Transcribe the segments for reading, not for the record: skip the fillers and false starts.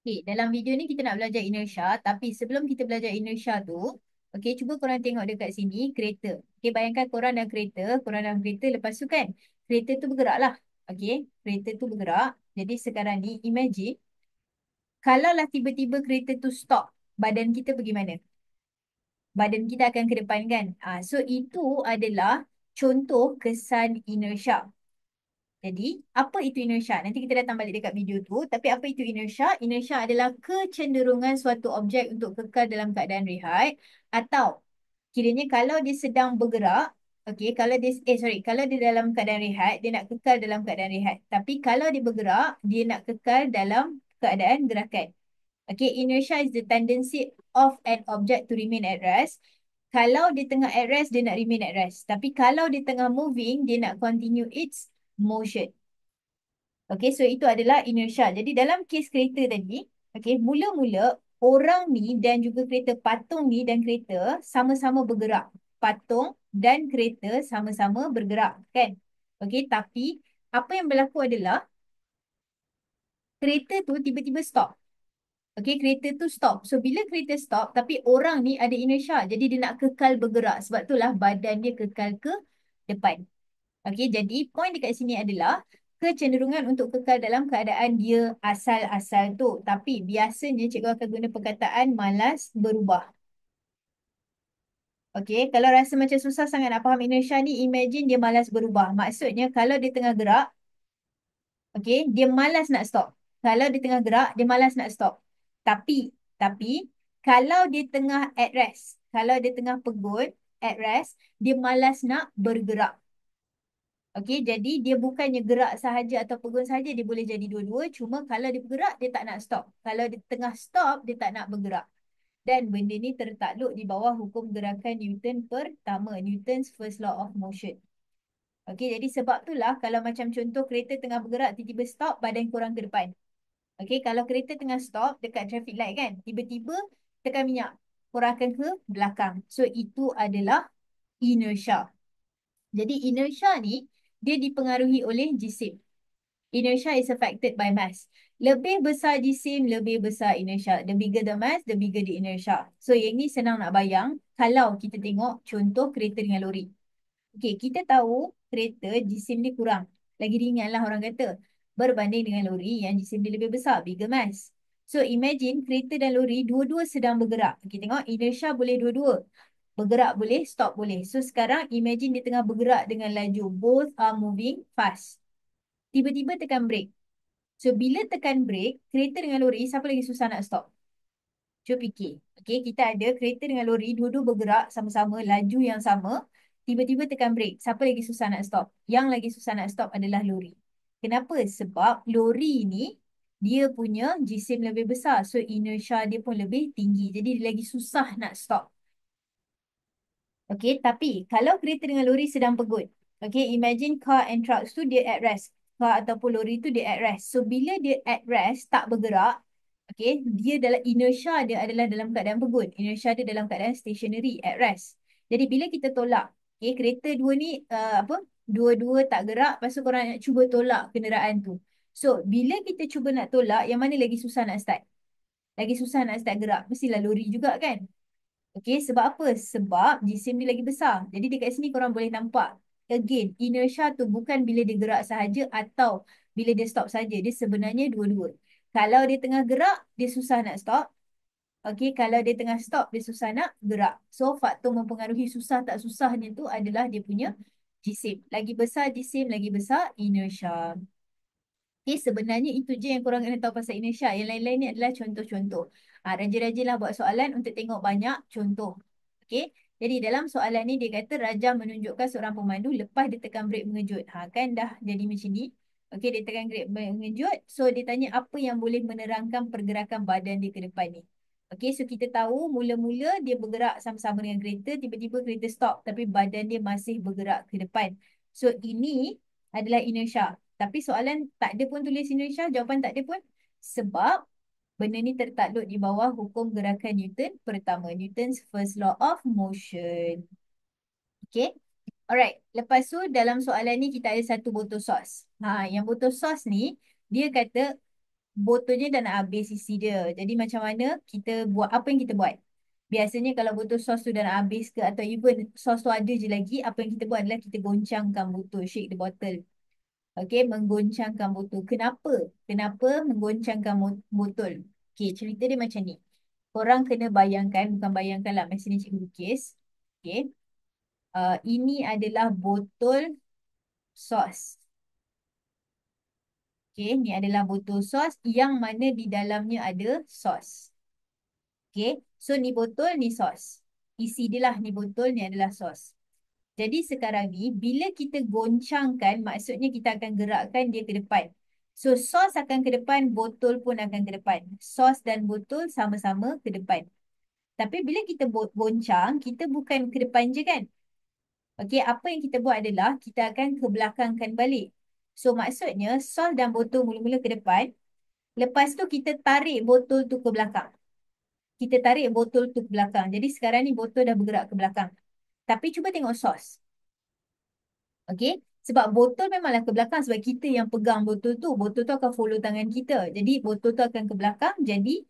Okay, dalam video ni kita nak belajar inertia, tapi sebelum kita belajar inertia tu, okay, cuba korang tengok dekat sini, kereta. Okay, bayangkan korang dalam kereta, lepas tu kan, kereta tu bergerak lah. Okay, kereta tu bergerak. Jadi sekarang ni, imagine, kalaulah tiba-tiba kereta tu stop, badan kita pergi mana? Badan kita akan ke depan kan? So itu adalah contoh kesan inertia. Jadi, apa itu inertia? Nanti kita datang balik dekat video tu. Tapi apa itu inertia? Inertia adalah kecenderungan suatu objek untuk kekal dalam keadaan rehat atau kiranya kalau dia sedang bergerak, okey, kalau dia dalam keadaan rehat, dia nak kekal dalam keadaan rehat. Tapi kalau dia bergerak, dia nak kekal dalam keadaan gerakan. Okay, inertia is the tendency of an object to remain at rest. Kalau dia tengah at rest, dia nak remain at rest. Tapi kalau dia tengah moving, dia nak continue its motion. Okay, so itu adalah inertia. Jadi dalam kes kereta tadi, okay, mula-mula orang ni dan juga kereta, patung ni dan kereta sama-sama bergerak. Patung dan kereta sama-sama bergerak, kan? Okay, tapi apa yang berlaku adalah kereta tu tiba-tiba stop. Okay, kereta tu stop. So, bila kereta stop, tapi orang ni ada inertia. Jadi, dia nak kekal bergerak. Sebab itulah badan dia kekal ke depan. Okay, jadi poin dekat sini adalah kecenderungan untuk kekal dalam keadaan dia asal-asal tu. Tapi biasanya cikgu akan guna perkataan malas berubah. Okay, kalau rasa macam susah sangat nak faham inertia ni, imagine dia malas berubah. Maksudnya kalau dia tengah gerak, okay, dia malas nak stop. Kalau dia tengah gerak, dia malas nak stop. Tapi kalau dia tengah at rest, kalau dia tengah pegun, at rest, dia malas nak bergerak. Okey, jadi dia bukannya gerak sahaja atau pegun sahaja, dia boleh jadi dua-dua. Cuma kalau dia bergerak, dia tak nak stop. Kalau dia tengah stop, dia tak nak bergerak. Dan benda ni tertakluk di bawah hukum gerakan Newton pertama, Newton's first law of motion. Okey, jadi sebab itulah kalau macam contoh kereta tengah bergerak, tiba-tiba stop, badan korang ke depan. Okey, kalau kereta tengah stop dekat traffic light kan, tiba-tiba tekan minyak, korang akan ke belakang. So, itu adalah inertia. Jadi inertia ni dia dipengaruhi oleh jisim. Inertia is affected by mass. Lebih besar jisim, lebih besar inertia. The bigger the mass, the bigger the inertia. So yang ni senang nak bayang kalau kita tengok contoh kereta dengan lori. Okey, kita tahu kereta jisim dia kurang. Lagi ringan lah orang kata. Berbanding dengan lori yang jisim dia lebih besar, bigger mass. So imagine kereta dan lori dua-dua sedang bergerak. Okey, tengok inertia boleh dua-dua. Bergerak boleh, stop boleh. So sekarang imagine dia tengah bergerak dengan laju. Both are moving fast. Tiba-tiba tekan brake. So bila tekan brake, kereta dengan lori siapa lagi susah nak stop? Cuba fikir. Okay, kita ada kereta dengan lori, dua-dua bergerak sama-sama, laju yang sama. Tiba-tiba tekan brake. Siapa lagi susah nak stop? Yang lagi susah nak stop adalah lori. Kenapa? Sebab lori ni, dia punya jisim lebih besar. So, inertia dia pun lebih tinggi. Jadi, dia lagi susah nak stop. Okay, tapi kalau kereta dengan lori sedang pegut. Okay, imagine car and trucks tu dia at rest. Car ataupun lori tu dia at rest. So, bila dia at rest, tak bergerak, okay, dia dalam inertia dia adalah dalam keadaan pegun. Inertia dia dalam keadaan stationary, at rest. Jadi, bila kita tolak, okay, kereta dua ni, dua-dua tak gerak, lepas tu korang nak cuba tolak kenderaan tu. So, bila kita cuba nak tolak, yang mana lagi susah nak start? Lagi susah nak start gerak. Mestilah lori juga kan? Okey, sebab apa? Sebab jisim dia lagi besar. Jadi dekat sini korang boleh nampak. Again, inertia tu bukan bila dia gerak sahaja atau bila dia stop saja. Dia sebenarnya dua-dua. Kalau dia tengah gerak, dia susah nak stop. Okey, kalau dia tengah stop, dia susah nak gerak. So, faktor mempengaruhi susah tak susahnya tu adalah dia punya jisim. Lagi besar jisim, lagi besar inertia. Okay, sebenarnya itu je yang korang kena tahu pasal inertia. Yang lain-lain ni adalah contoh-contoh. Rajin-rajinlah buat soalan untuk tengok banyak contoh. Okay, jadi dalam soalan ni dia kata Raja menunjukkan seorang pemandu lepas dia tekan brek mengejut. Kan dah jadi macam ni. Okay, dia tekan brek mengejut. So, dia tanya apa yang boleh menerangkan pergerakan badan dia ke depan ni. Okay, so kita tahu mula-mula dia bergerak sama-sama dengan kereta. Tiba-tiba kereta stop. Tapi badan dia masih bergerak ke depan. So, ini adalah inertia. Tapi soalan tak ada pun tulis inertia, jawapan tak ada pun. Sebab benda ni tertakluk di bawah hukum gerakan Newton pertama. Newton's first law of motion. Okay. Alright. Lepas tu dalam soalan ni kita ada satu botol sos. Yang botol sos ni, dia kata botolnya dah nak habis isi dia. Jadi macam mana kita buat, apa yang kita buat? Biasanya kalau botol sos tu dah nak habis ke atau even sos tu ada je lagi, apa yang kita buat adalah kita goncangkan botol, shake the bottle. Okey, menggoncangkan botol. Kenapa? Kenapa menggoncangkan botol? Okey, cerita dia macam ni. Korang kena bayangkan, bukan bayangkan lah, masa ni cikgu lukis. Okey, ini adalah botol sos. Okey, ni adalah botol sos yang mana di dalamnya ada sos. Okey, so ni botol, ni sos. Isi dia lah ni botol, ni adalah sos. Jadi sekarang ni, bila kita goncangkan, maksudnya kita akan gerakkan dia ke depan. So, sos akan ke depan, botol pun akan ke depan. Sos dan botol sama-sama ke depan. Tapi bila kita goncang, kita bukan ke depan je kan? Okey, apa yang kita buat adalah, kita akan ke belakangkan balik. So, maksudnya, sos dan botol mula-mula ke depan. Lepas tu, kita tarik botol tu ke belakang. Kita tarik botol tu ke belakang. Jadi, sekarang ni botol dah bergerak ke belakang. Tapi, cuba tengok sos. Okey, sebab botol memanglah ke belakang sebab kita yang pegang botol tu. Botol tu akan follow tangan kita. Jadi botol tu akan ke belakang. Jadi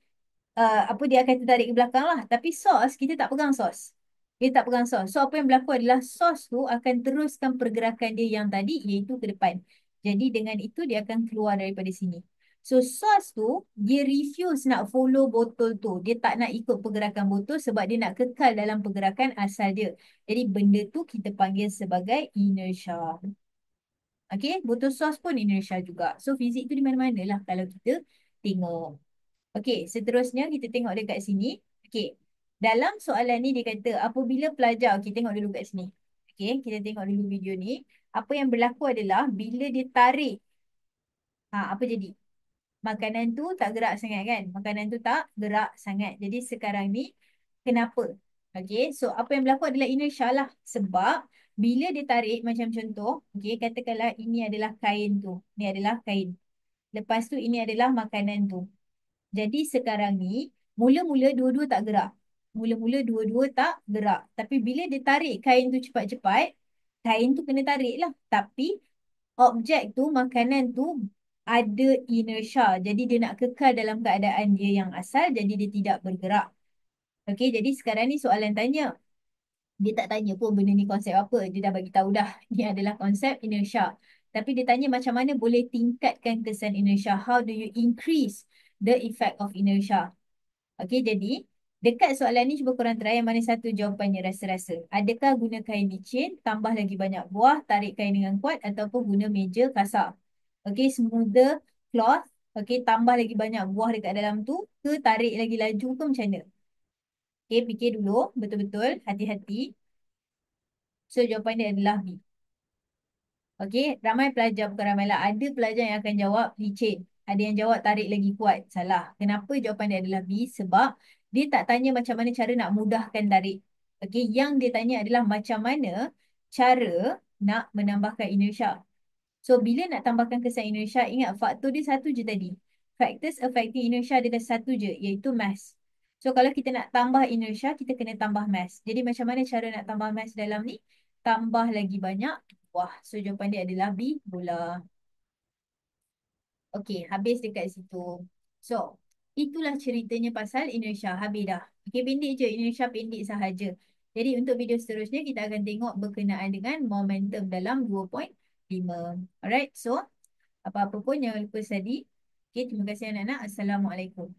apa dia akan tertarik ke belakang lah. Tapi sos, kita tak pegang sos. Dia tak pegang sos. So apa yang berlaku adalah sos tu akan teruskan pergerakan dia yang tadi iaitu ke depan. Jadi dengan itu dia akan keluar daripada sini. So sos tu dia refuse nak follow botol tu. Dia tak nak ikut pergerakan botol sebab dia nak kekal dalam pergerakan asal dia. Jadi benda tu kita panggil sebagai inertia. Okey, botol sos pun inertia juga. So fizik tu di mana-mana lah kalau kita tengok. Okey, seterusnya kita tengok dekat sini. Okey, dalam soalan ni dia kata apabila pelajar, okey tengok dulu kat sini. Okey, kita tengok dulu video ni. Apa yang berlaku adalah bila dia tarik, apa jadi? Makanan tu tak gerak sangat kan? Makanan tu tak gerak sangat. Jadi sekarang ni kenapa? Okey, so apa yang berlaku adalah inertia lah. Sebab bila dia tarik macam contoh, okey katakanlah ini adalah kain tu. Ini adalah kain. Lepas tu ini adalah makanan tu. Jadi sekarang ni mula-mula dua-dua tak gerak. Mula-mula dua-dua tak gerak. Tapi bila dia tarik kain tu cepat-cepat, kain tu kena tarik lah. Tapi objek tu, makanan tu ada inertia. Jadi dia nak kekal dalam keadaan dia yang asal. Jadi dia tidak bergerak. Okey, jadi sekarang ni soalan tanya. Dia tak tanya pun benda ni konsep apa. Dia dah bagi tahu dah. Ni adalah konsep inertia. Tapi dia tanya macam mana boleh tingkatkan kesan inertia. How do you increase the effect of inertia? Okey, jadi dekat soalan ni cuba korang try yang mana satu jawapannya rasa-rasa. Adakah guna kain licin, tambah lagi banyak buah, tarik kain dengan kuat ataupun guna meja kasar? Okey, smoother cloth. Okey, tambah lagi banyak buah dekat dalam tu ke tarik lagi laju ke macam mana? Okey, fikir dulu betul-betul, hati-hati. So jawapan dia adalah B. Okey, ramai pelajar, bukan ramai lah. Ada pelajar yang akan jawab licin. Ada yang jawab tarik lagi kuat. Salah. Kenapa jawapan dia adalah B? Sebab dia tak tanya macam mana cara nak mudahkan tarik. Okey, yang dia tanya adalah macam mana cara nak menambahkan inertia. So, bila nak tambahkan kesan inertia, ingat faktor dia satu je tadi. Factors affecting inertia adalah satu je, iaitu mass. So, kalau kita nak tambah inertia, kita kena tambah mass. Jadi, macam mana cara nak tambah mass dalam ni? Tambah lagi banyak buah. So, jawapan dia adalah B, bola. Okey, habis dekat situ. So, itulah ceritanya pasal inertia. Habis dah. Okey, pendek je. Inertia pendek sahaja. Jadi, untuk video seterusnya, kita akan tengok berkenaan dengan momentum dalam 2.5. Alright, so apa-apa pun jangan lupa study. Okay, terima kasih anak-anak. Assalamualaikum.